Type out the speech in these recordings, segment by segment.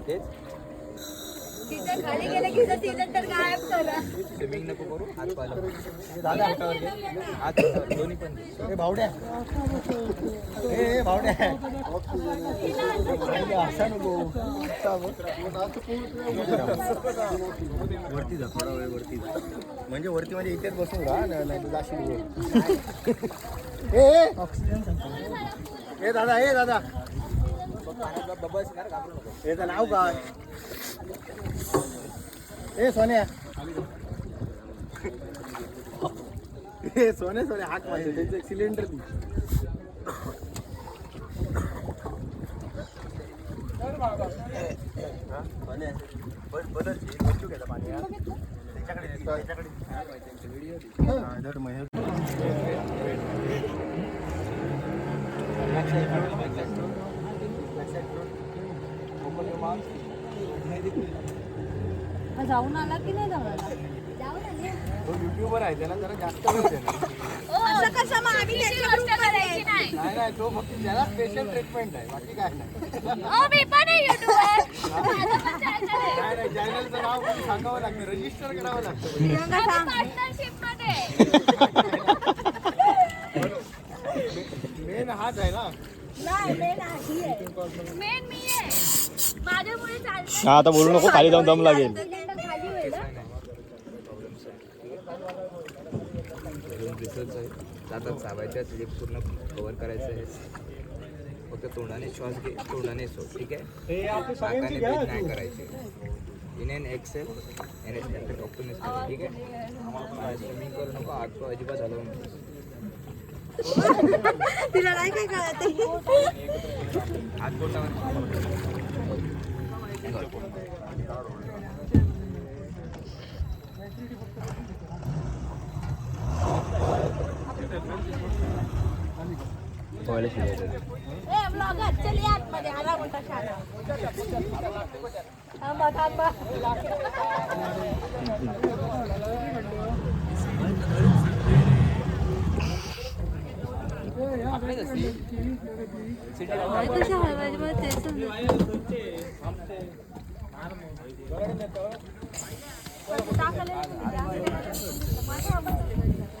तेच तिथं खाली गेलं की सिलेंडर गायब करा. स्विमिंग नको करू, हात पाहिलं दादा हात दोन्ही पण दे. भावड्या भावड्या असा नको वरती जा, थोडा वेळ वरती जा. म्हणजे वरती म्हणजे इथेच बसून राहा ना, नाही जाशील ए दादा, ए दादा बबल्स कर, घाबरू नको. याचं नाव काय? ए सोन्या, ए सोने सोने हाक माझे त्यांचं एक सिलेंडर दी. सोन्या बदल बच्चू घ्यायला पाणी त्याच्याकडे जाऊन आला की नाही जाऊन आला? जाऊन आले. तो युट्यूबर आहे, त्याला जरा जास्त वेळ देणार. असं कसं मग आम्ही त्याची गोष्ट करायची नाही. नाही नाही, तो फक्त त्याला स्पेशल ट्रीटमेंट आहे, बाकी काय नाही. मी पण आहे युट्यूबर. नाही नाही, चॅनलचं नाव पण सांगावं लागतं, रजिस्टर करावं लागतं. पार्टनरशिप मध्ये मेन हाच आहे ना. नाही मेन आधी आहे. मेन मी आहे. माझ्यामुळे चालतं. हा आता बोलू नको, खाली जाऊन दम लागेल. खाली होईल ना. रिसर्च आहे, जातात चावायच्या, तुझे पूर्ण कव्हर करायचं आहे. फक्त तोंडाने श्वास घे, तोंडाने सोड, ठीक आहे. नाकाने ब्रीथ नाही करायचे. In and exhale and exhale ऑक्टोनस, ठीक आहे. स्विमिंग करू नको, आग तो अजिबात हलवू नको. तिला नाही काय कळत. हात बोटावर ब्लॉगर चल आतमध्ये आला मोठा शाळा. थांबा थांबा. कशा हलवायचे मला तेच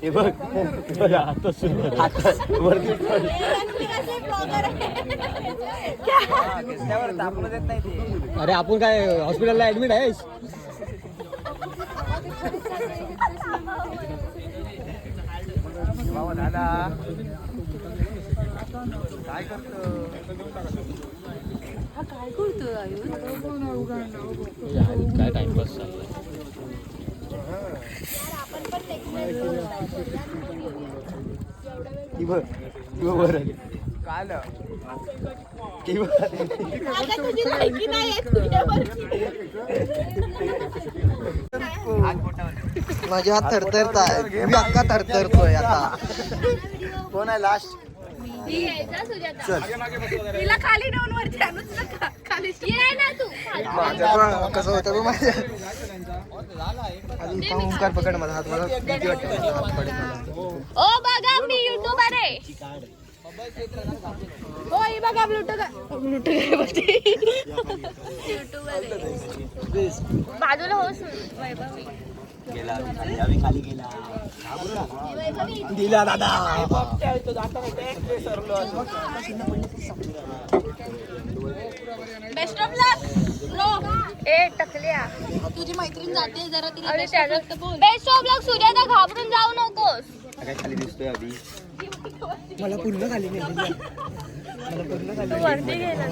हे बघ आता वरती तापलं देत नाही ते. अरे आपण काय हॉस्पिटलला ऍडमिट आहेस? दादा काय करतो? काय करतोय आयुष? काय टाइमपास चाललाय. काल माझे हात थरथरत आहे, मी अक्का थरथरतोय आता. कोण आहे लास्ट? तिला खाली नेऊन वरती आणूच नका. खाली ये ना तू. कसं होतं बघ माझ्या आधी ओंकार पकड माझा हात, मला भीती वाटते हात पडेल मला. ओ बघा मी युट्यूबर आहे. हो ही बघा ब्लूटूथ युट्यूबर आहे. बाजूला हो वैभवी. खाली गेला दिला दादा. Best of luck bro. ए टकल्या तुझी मैत्रीण जाते जरा तिला बेस्ट ऑफ लक. सुजाता घाबरून जाऊ नकोस. काय खाली दिसतोय आधी? मला पूर्ण खाली गेली, मला पूर्ण खाली वरती गेला.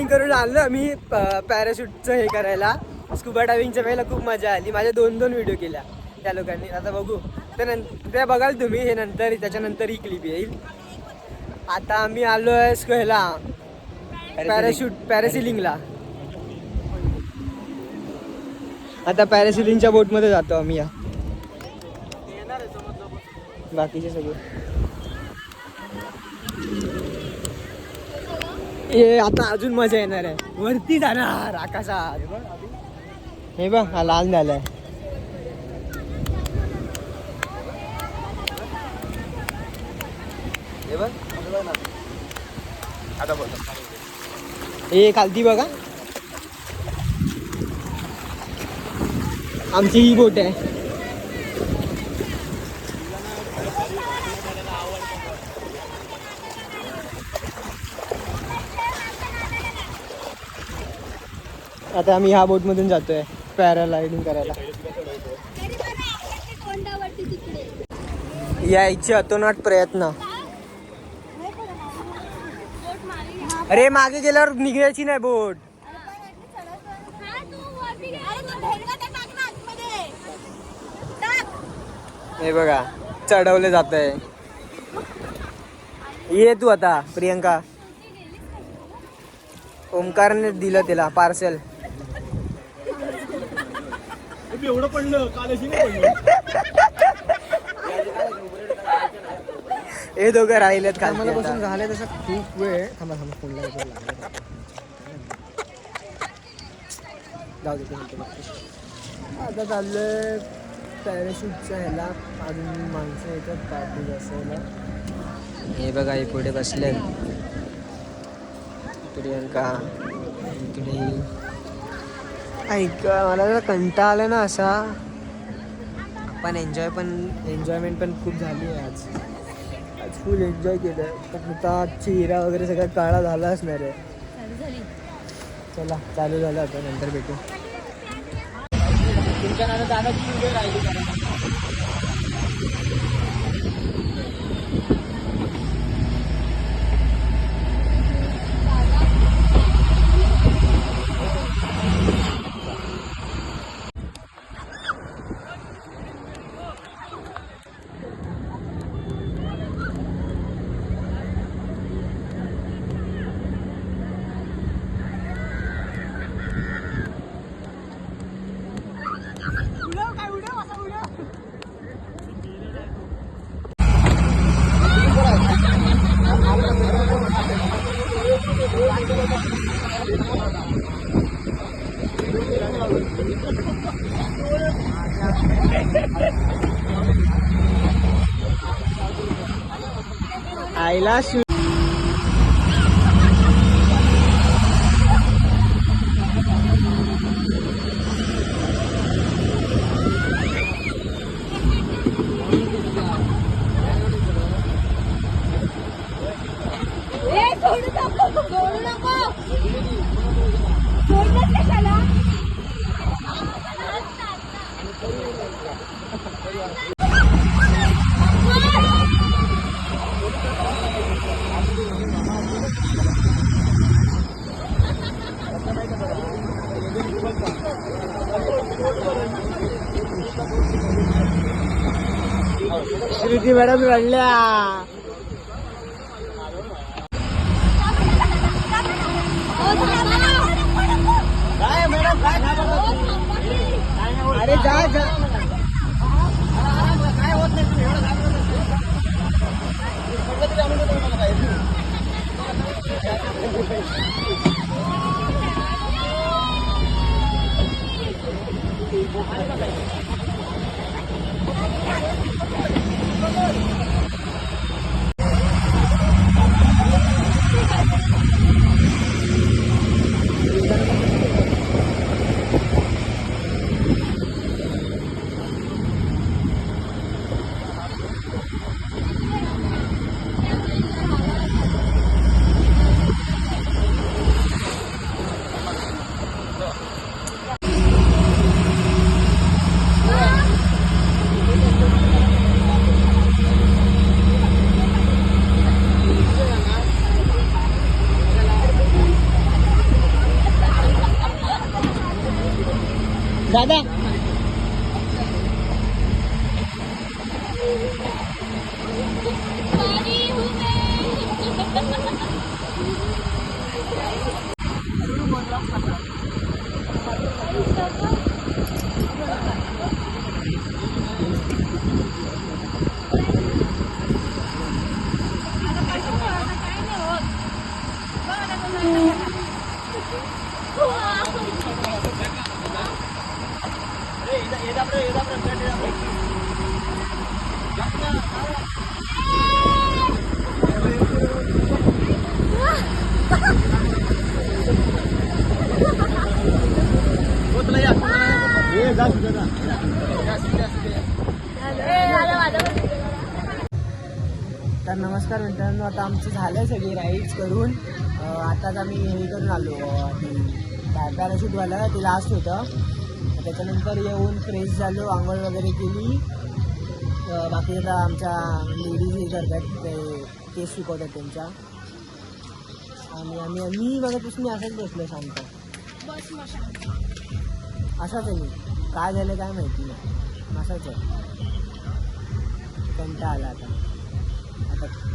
डायव्हिंग करून आलो आम्ही पॅराशूटचं हे करायला. स्कुबा डायव्हिंगच्या वेळेला खूप मजा आली. माझ्या 2 व्हिडिओ केल्या त्या लोकांनी. आता बघू त्या बघाल तुम्ही हे नंतर, त्याच्यानंतर ही क्लिप येईल. आता आम्ही आलो आहे ह्याला पॅरासिलिंगला. आता पॅरासिलिंगच्या बोटमध्ये जातो आम्ही. या बाकीचे सगळे हे आता अजून मजा येणार आहे. वरती जाणार आकाशात. हे बघ हा लाल झालाय. हे बघ आता बोल. हे खालती बघा. आमची ही बोट आहे. आता आम्ही ह्या बोट मधून जातोय पॅराग्लायडिंग करायला. यायचे अतोनाट प्रयत्न. अरे मागे गेल्यावर निघायची नाही बोट. हे बघा चढवले जात आहे. ये तू आता प्रियंका. ओमकारने दिलं तिला पार्सल. एवढं पडलं कालशी हे दोघं राहिलेत का? मला बसून झाले तसं खूप वेळ. थांबा फोनला जाऊ दे. आता चाललंय पॅराशूटच्या ह्याला. अजून माणसं येतात पार्टी बसायला. हे बघा हे पुढे बसले प्रियंका. इकडे ऐक मला जरा कंटाळा आला ना असा. आपण एन्जॉयमेंट पण खूप झाली आहे आज. फुल एन्जॉय केलं. पण आता चेहरा वगैरे सगळा काळा झाला असणार आहे. चला चालू झालं आता. नंतर भेटू. तुमच्या नावानं जाण्याची व्हिडिओ राहिली. आईला श्रुती मॅडम रडल्या. अरे जा जा. काय होत नाही. दादा तर नमस्कार मित्रांनो, आता आमचं झालं सगळी राईड्स करून. आताच आम्ही हे करून आलो, पॅराशूटवाला ते लास्ट होतं. त्याच्यानंतर येऊन फ्रेश झालो, आंघोळ वगैरे केली. बाकी आता आमच्या लेडीज हे करतात, ते केस शिकवतात त्यांच्या. आणि आम्ही मगापासून असाच बसलो शांत. असाच आहे मी, काय झालं काय माहिती नाही, असाच आहे. कंटाळा आला आता.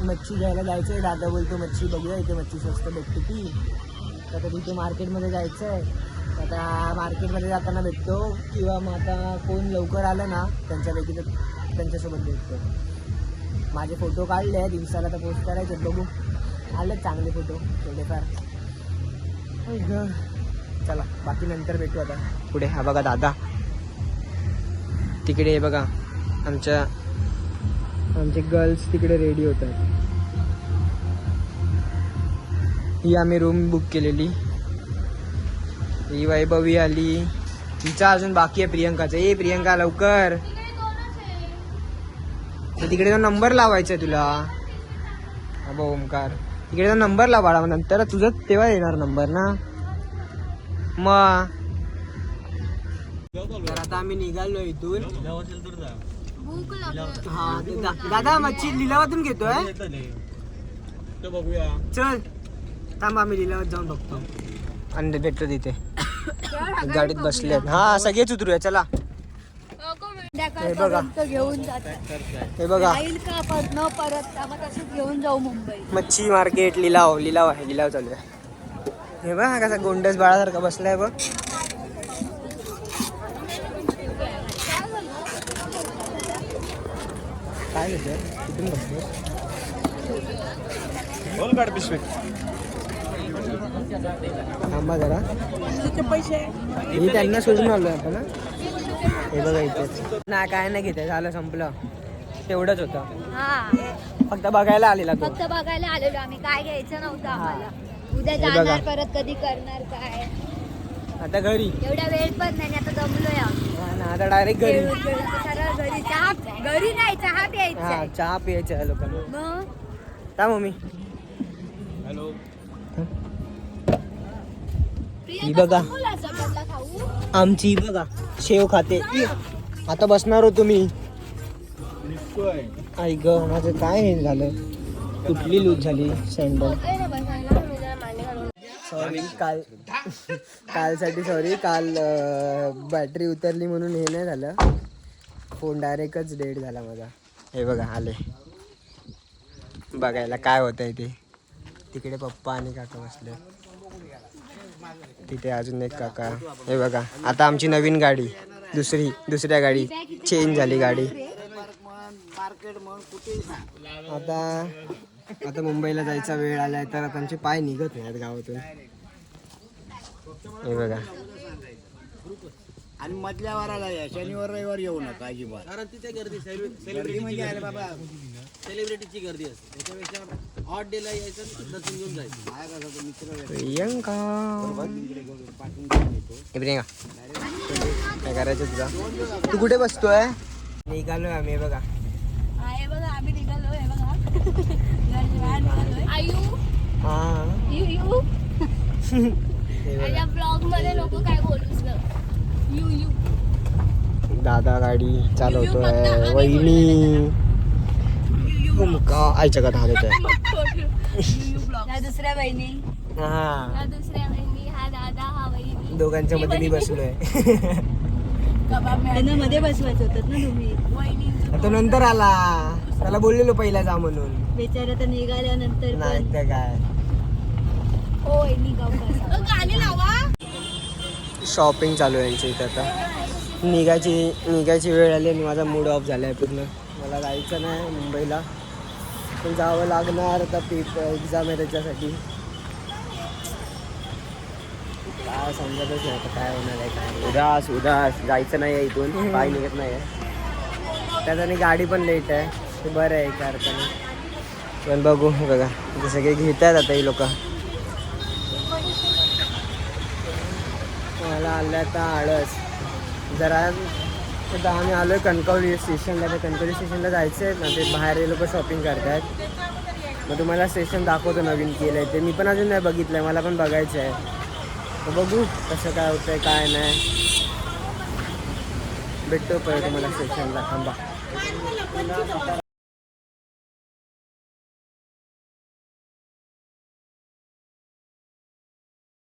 मच्छी घ्यायला जायचं आहे. दादा बोलतो मच्छी बघूया, इथे मच्छी स्वस्त भेटते ती. तर तिथे मार्केटमध्ये जायचं आहे. आता मार्केटमध्ये जाताना भेटतो, किंवा मग आता कोण लवकर आलं ना त्यांच्यापैकी तर त्यांच्यासोबत भेटतो. माझे फोटो काढले आहेत इंस्टाला, तर पोस्ट करायचे. बघू आले चांगले फोटो थोडेफार. चला बाकी नंतर भेटू आता पुढे. हा बघा दादा तिकडे, हे बघा आमचे गर्ल्स तिकडे रेडी होतात. ही आम्ही रूम बुक केलेली. ही वैभवी आली, तिचा अजून बाकी आहे प्रियंकाचं. ए प्रियंका लवकर, तर तिकडे तो नंबर लावायचा आहे तुला. अबा ओमकार, तिकडे तो नंबर लावा, नंतर तुझं तेव्हा येणार नंबर ना. मग तर आता आम्ही निघालो इथून. हा दादा मच्छी लिलावातून घेतोय. चल थांब, आम्ही लिलावात जाऊन बघतो. आणि भेटतो तिथे गाडीत बसलेत. हा सगळेच उतरूया चला. हे बघा, घेऊन जातात. हे बघा न परत मग तसंच घेऊन जाऊ मुंबई. मच्छी मार्केट लिलाव आहे, लिलाव चालू आहे. हे बघ कसा गोंडस बाळासारखा बसलाय बघ. काय घेतोय तिथून बघतो. थांबा जरा, हे त्यांना सोडून आलोय आपण. हे बघा इथे नाही काय नाही घेते, झालं संपलं. तेवढंच होतं, फक्त बघायला आलेला तो. फक्त बघायला आलेलो आम्ही, काय घ्यायचं नव्हतं आम्हाला. उद्या हे बघा. जाणार, परत कधी करणार काय. आता घरी एवढा वेळ पण नाही, आता दमलोय आम्ही. हा ना, आता डायरेक्ट घरी. सरळ घरी चहा, घरी नाही चहा प्यायचा. हा चहा प्यायचा आहे लोकांना. मग का मम्मी. हॅलो, ही बघा आमची, बघा शेव खाते. आता बसणार होतो मी. आई ग माझं काय हे झालं, कुठली लूज झाली सँडल. सॉरी कालसाठी सॉरी. काल बॅटरी उतरली म्हणून हे नाही झालं, फोन डायरेक्टच डेड झाला माझा. हे बघा आले बघायला काय होत आहे ते. तिकडे पप्पा आणि काका बसले, तिथे अजून एक काका. हे बघा आता आमची नवीन गाडी, दुसऱ्या गाडी चेंज झाली गाडी. आता मुंबईला जायचा वेळ आलाय, तर आता आमचे पाय निघत नाहीत गावातून. हे बघा, आणि मधल्या वाराला या, शनिवार रविवार येऊ नका अजिबात, कारण तिथे गर्दी म्हणजे आहे बाबा, सेलिब्रिटीची गर्दी असते. त्याच्यापेक्षा हॉट डेला यायचं, दर्शन घेऊन जायचं. प्रियंका काय करायचं तुझा. तू कुठे बसतोय. निघालोय आम्ही. हे बघा आम्ही निघालोय. हे बघा आयु. हा यू ब्लॉग मध्ये लोक काय बोलूच ना. यू दादा गाडी चालवतोय. वहिनी आईच्या का हात येतोय. दुसऱ्या बहिणी, हा दुसऱ्या बहिणी, हा दादा, हा बहिणी. दोघांच्या मध्ये मी बसलोय. त्यांना मध्ये बसवायचं होतं ना तुम्ही. तो नंतर आला, त्याला बोललेलो पहिला जा म्हणून. बेचारा तर निघाल्यानंतर नाही तर काय. गाणी लावा. शॉपिंग चालू आहे यांची इथे आता. निघायची वेळ आली आणि माझा मूड ऑफ झाला आहे पूर्ण. मला जायचं नाही मुंबईला, पण जावं लागणार. आता एक्झाम आहे त्याच्यासाठी. काय समजतच नाही आता काय होणार आहे काय. उदास जायचं नाही आहे इथून, पाय निघत नाही आहे. त्याच्याने गाडी पण लेट आहे, ते बरं आहे एका अर्थाने. पण बघू बघा, ते सगळे घेत आहेत आता ही लोक. मला आलं आता आळस जरा. आता आम्ही आलो आहे कणकवली स्टेशनला. तर कणकवली स्टेशनला जायचं आहे ना, ते बाहेर हे लोक शॉपिंग करत आहेत. मग तुम्हाला स्टेशन दाखवतो नवीन केलं आहे ते. मी पण अजून नाही बघितलं आहे, मला पण बघायचं आहे. तर बघू कसं काय होतं आहे काय नाही. भेटतो परत तुम्हाला स्टेशनला. थांबा.